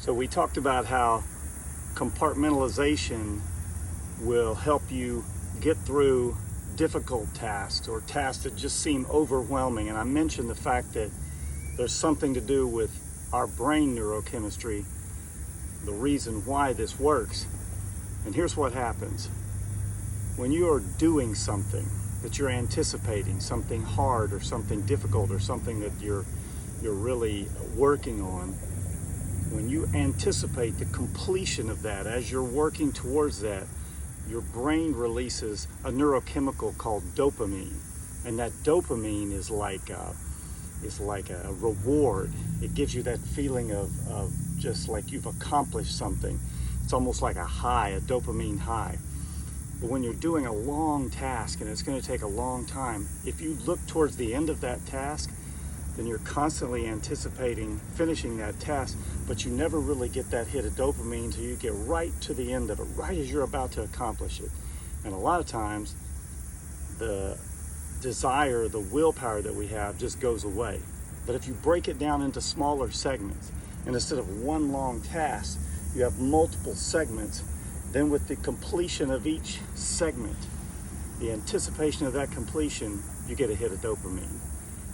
So we talked about how compartmentalization will help you get through difficult tasks or tasks that just seem overwhelming. And I mentioned the fact that there's something to do with our brain neurochemistry, the reason why this works. And here's what happens. When you are doing something that you're anticipating, something hard or something difficult or something that you're really working on, when you anticipate the completion of that, as you're working towards that, your brain releases a neurochemical called dopamine. And that dopamine is like a reward. It gives you that feeling of just like you've accomplished something. It's almost like a high, a dopamine high. But when you're doing a long task and it's going to take a long time, if you look towards the end of that task, then you're constantly anticipating finishing that task, but you never really get that hit of dopamine until you get right to the end of it, right as you're about to accomplish it. And a lot of times, the desire, the willpower that we have just goes away. But if you break it down into smaller segments, and instead of one long task, you have multiple segments, then with the completion of each segment, the anticipation of that completion, you get a hit of dopamine.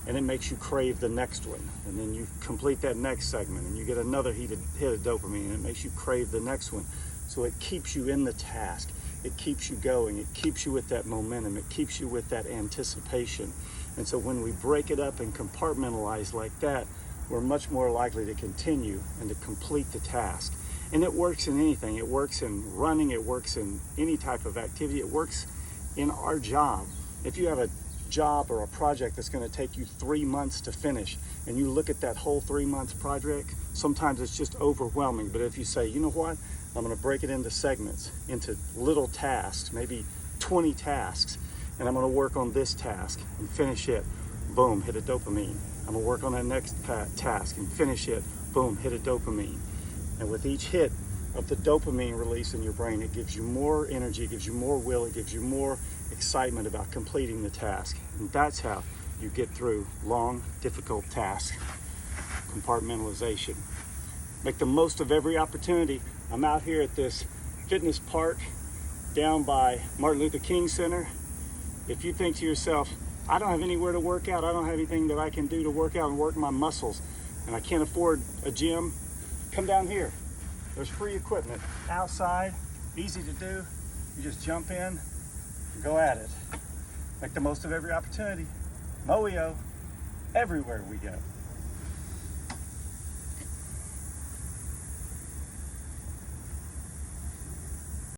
And it makes you crave the next one. And then you complete that next segment and you get another hit of dopamine, and it makes you crave the next one. So it keeps you in the task. It keeps you going. It keeps you with that momentum. It keeps you with that anticipation. And so when we break it up and compartmentalize like that, we're much more likely to continue and to complete the task. And it works in anything. It works in running. It works in any type of activity. It works in our job. If you have a job or a project that's going to take you 3 months to finish, and you look at that whole 3 months project, sometimes it's just overwhelming. But if you say, you know what, I'm going to break it into segments, into little tasks, maybe 20 tasks, and I'm going to work on this task and finish it, boom, hit a dopamine. I'm going to work on that next task and finish it, boom, hit a dopamine. And with each hit of the dopamine release in your brain, it gives you more energy, it gives you more will, it gives you more excitement about completing the task. And that's how you get through long, difficult tasks. Compartmentalization. Make the most of every opportunity. I'm out here at this fitness park down by Martin Luther King Center. If you think to yourself, I don't have anywhere to work out, I don't have anything that I can do to work out and work my muscles, and I can't afford a gym, come down here. There's free equipment outside, easy to do. You just jump in, go at it. Make the most of every opportunity. Moio, everywhere we go.